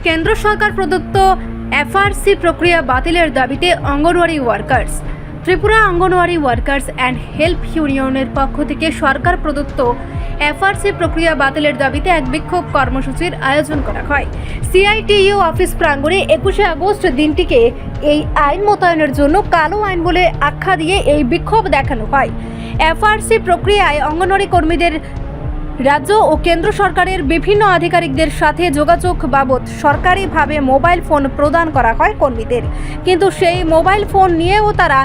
কেন্দ্র সরকার প্রদত্ত এফআরসি প্রক্রিয়া বাতিলের দাবিতে anganwadi workers. Tripura anganwadi workers and help ইউনিয়নের পক্ষ থেকে সরকার প্রদত্ত এফআরসি প্রক্রিয়া বাতিলের দাবিতে এক বিক্ষোভ কর্মসূচির আয়োজন করা হয়। সিআইটিইউ অফিস প্রাঙ্গণে 21শে আগস্ট দিনটিকে এই আইন মোতায়েনের জন্য কালো আইন বলে আখ্যা দিয়ে এই বিক্ষোভ দেখানো হয়। এফআরসি প্রক্রিয়ায় অঙ্গনওয়াড়ি কর্মীদের রাজ্য ও কেন্দ্র সরকারের বিভিন্ন আধিকারিকদের সাথে যোগাযোগ বাবদ সরকারিভাবে মোবাইল ফোন প্রদান করা হয় কর্মীদের, কিন্তু সেই মোবাইল ফোন নিয়েও তারা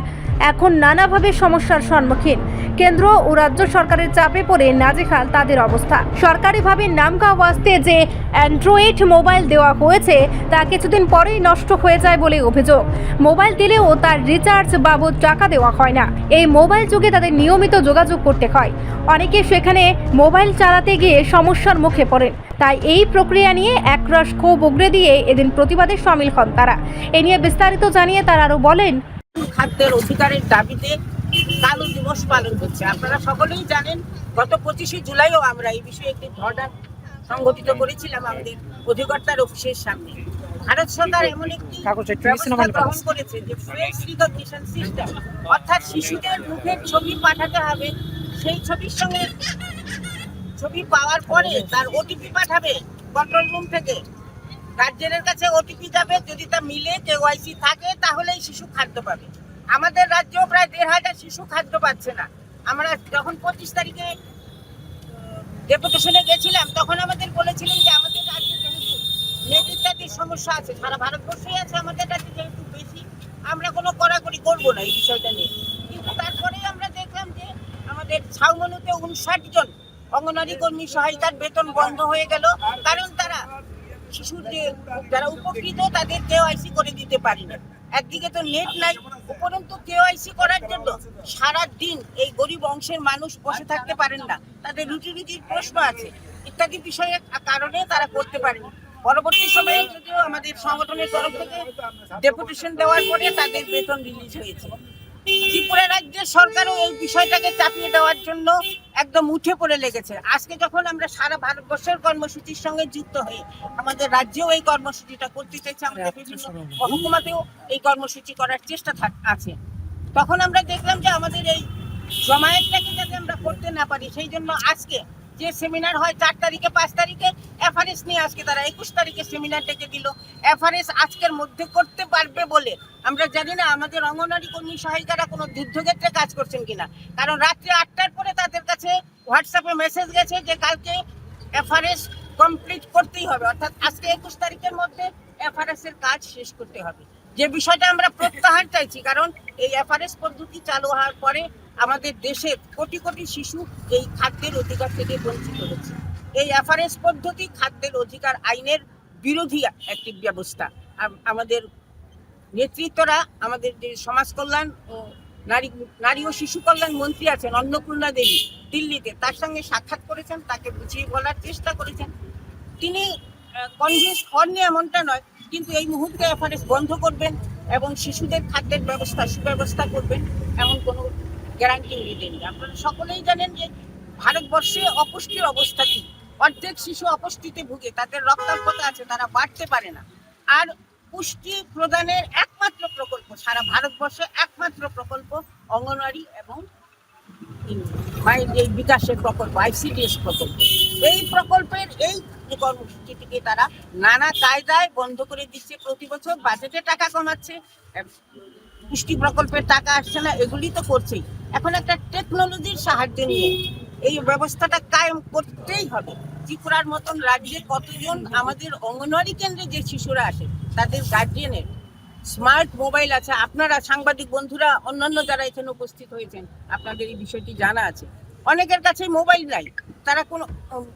এখন নানাভাবে সমস্যার সম্মুখীন। কেন্দ্র ও রাজ্য সরকারের চাপে পড়ে নাজেহাল তাদের অবস্থা। সরকারিভাবে নামকা ওয়াস্তে যে অ্যান্ড্রয়েড মোবাইল দেওয়া হয়েছে তা কিছুদিন পরেই নষ্ট হয়ে যায় বলে অভিযোগ। মোবাইল দিলেও তার রিচার্জ বাবদ টাকা দেওয়া হয় না। এই মোবাইল যুগে তাদের নিয়মিত যোগাযোগ করতে হয়। অনেকে সেখানে মোবাইল চালাতে গিয়ে সমস্যার মুখে পড়েন। তাই এই প্রক্রিয়া নিয়ে একরাশ ক্ষোভ উগরে দিয়ে এদিন প্রতিবাদে সামিল হন তারা। এ নিয়ে বিস্তারিত জানিয়ে তারা আরও বলেন, খাদ্যের অধিকারের দাবিতে কালো দিবস পালন হচ্ছে। আপনারা সকলেই জানেন, গত 25শে জুলাইও আমরা এই বিষয়ে একটি ধর্ণা সংগঠিত করেছিলাম আমাদের অধিকর্তার অফিসের সামনে। ভারত সরকার এমন একটি ব্যবস্থা গ্রহণ করেছে যে ফেস রিকগনিশন সিস্টেম, অর্থাৎ শিশুদের মুখের ছবি পাঠাতে হবে, সেই ছবির সঙ্গে ছবি পাওয়ার পরে তার ওটিপি পাঠাবে কন্ট্রোল রুম থেকে, গার্জেনের কাছে ওটিপি যাবে, যদি তা মিলে কেওয়াইসি থাকে তাহলেই শিশু খাদ্য পাবে। আমাদের রাজ্যেও প্রায় 1,500 শিশু খাদ্য পাচ্ছে না। আমরা যখন 25 তারিখে ডেপুটেশনে গেছিলাম তখন আমাদের বলেছিলেন যে আমাদের রাজ্যে যেহেতু নেট ইত্যাদির সমস্যা আছে, সারা ভারতবর্ষেই আছে, আমাদের রাজ্যে যেহেতু বেশি, আমরা কোনো কড়াকড়ি করবো না এই বিষয়টা নিয়ে। কিন্তু তারপরেই আমরা দেখলাম যে আমাদের ছাউমনুতে 59 জন অঙ্গনওয়াড়ি কর্মী সহায়িকার বেতন বন্ধ হয়ে গেল, কারণ তারা শিশুর যে যারা উপকৃত তাদের কেওয়াইসি করে দিতে পারি না। একদিকে তো নেট নাই, উপরন্তু কেওয়াইসি করার জন্য সারা দিন এই গরিব অংশের মানুষ বসে থাকতে পারেন না, তাদের রুটির প্রশ্ন আছে ইত্যাদি বিষয়ের কারণে তারা করতে পারেন। পরবর্তী সময়ে যদিও আমাদের সংগঠনের তরফ থেকে ডেপুটেশন দেওয়ার পরে তাদের বেতন রিলিজ হয়েছে। ত্রিপুরা রাজ্যের সরকারও এই বিষয়টাকে চাপিয়ে দেওয়ার জন্য একদম উঠে পড়ে লেগেছে। আজকে যখন আমরা সারা ভারতবর্ষের কর্মসূচির সঙ্গে যুক্ত হয়ে আমাদের রাজ্যেও এই কর্মসূচিটা করতে চাইছি, আমাদের বিভিন্ন মহকুমাতেও এই কর্মসূচি করার চেষ্টা আছে, তখন আমরা দেখলাম যে আমাদের এই জমায়েতটাকে যাতে আমরা করতে না পারি, সেই জন্য আজকে যে সেমিনার হয় 4 তারিখে 5 তারিখে এফআরএস নিয়ে আজকে তারা 21 তারিখে সেমিনার ডেকে দিল। এফআরএস আজকের মধ্যে করতে পারবে বলে আমরা জানি না আমাদের অঙ্গনওয়াড়ি কর্মী সহায়িকারা কোনো যুদ্ধক্ষেত্রে কাজ করছেন কিনা, কারণ রাত্রি 8টার পরে তাদের কাছে হোয়াটসঅ্যাপে মেসেজ গেছে যে কালকে এফআরএস কমপ্লিট করতেই হবে, অর্থাৎ আজকে 21 তারিখের মধ্যে এফআরএস এর কাজ শেষ করতে হবে। যে বিষয়টা আমরা প্রত্যাহার চাইছি, কারণ এই এফআরএস পদ্ধতি চালু হওয়ার পরে আমাদের দেশের কোটি কোটি শিশু এই খাদ্যের অধিকার থেকে বঞ্চিত হচ্ছে। এই এফআরএস পদ্ধতি খাদ্যের অধিকার আইনের বিরোধী একটি ব্যবস্থা। আমাদের নেতৃত্বরা, আমাদের যে সমাজ কল্যাণ ও নারী ও শিশু কল্যাণ মন্ত্রী আছেন অন্নপূর্ণা দেবী দিল্লিতে, তার সঙ্গে সাক্ষাৎ করেছেন, তাকে বুঝিয়ে বলার চেষ্টা করেছেন। তিনি কনভিন্স হননি এমনটা নয়, কিন্তু এই মুহূর্তে এফআরএস বন্ধ করবেন এবং শিশুদের খাদ্যের ব্যবস্থা সুব্যবস্থা করবেন এমন কোনো গ্যারান্টি উনি দেননি। আপনারা সকলেই জানেন যে ভারতবর্ষে অপুষ্টির অবস্থা কি, অর্ধেক শিশু অপুষ্টিতে ভুগে, তাদের রক্তাল্পতা আছে, তারা বাড়তে পারে না। আর পুষ্টি প্রদানের একমাত্র প্রকল্প, সারা ভারতবর্ষে একমাত্র প্রকল্প অঙ্গনওয়াড়ি এবং এই বিকাশের প্রকল্প, আইসিডিএস প্রকল্প। এই প্রকল্পের এই কর্মসূচিটিকে তারা নানা কায়দায় বন্ধ করে দিচ্ছে। প্রতি বছর বাজেটে টাকা কমাচ্ছে, পুষ্টি প্রকল্পের টাকা আসছে না, এগুলি তো করছেই। এখন একটা টেকনোলজির সাহায্য নিয়ে এই ব্যবস্থাটা কায়েম করতেই হবে। ত্রিপুরার মতন রাজ্যে কতজন আমাদের অঙ্গনওয়াড়ি কেন্দ্রে যে শিশুরা আসে তাদের গার্জিয়ানের স্মার্ট মোবাইল আছে। আপনারা সাংবাদিক বন্ধুরা, অন্যান্য যারা এখানে উপস্থিত হয়েছেন, আপনাদের এই বিষয়টি জানা আছে। অনেকের কাছে মোবাইল নাই, তারা কোনো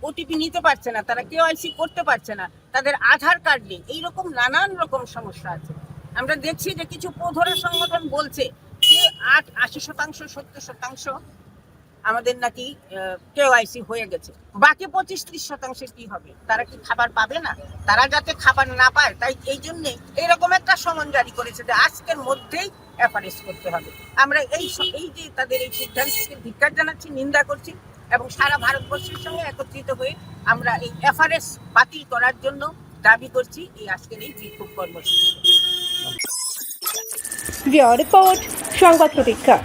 ওটিপি নিতে পারছে না, তারা কেওয়াইসি করতে পারছে না, তাদের আধার কার্ড নেই, এইরকম নানান রকম সমস্যা আছে। আমরা দেখছি যে কিছু পোধরা সংগঠন বলছে যে 80% 70% আমাদের নাকি কেওয়াইসি হয়ে গেছে, বাকি 25-30% কি হবে? তারা কি খাবার পাবে না? তারা যাতে খাবার না পায়, তাই এই জন্যে এরকম একটা সমন জারি করেছে যে আজকের মধ্যেই এফআরএস করতে হবে। আমরা এই যে তাদের এই সিদ্ধান্তকে ধিক্কার জানাচ্ছি, নিন্দা করছি এবং সারা ভারতবর্ষের সঙ্গে একত্রিত হয়ে আমরা এই এফআরএস বাতিল করার জন্য দাবি করছি এই আজকের এই বিক্ষোভ কর্মসূচি। রিপোর্ট সংবাদ প্রতীক্ষা।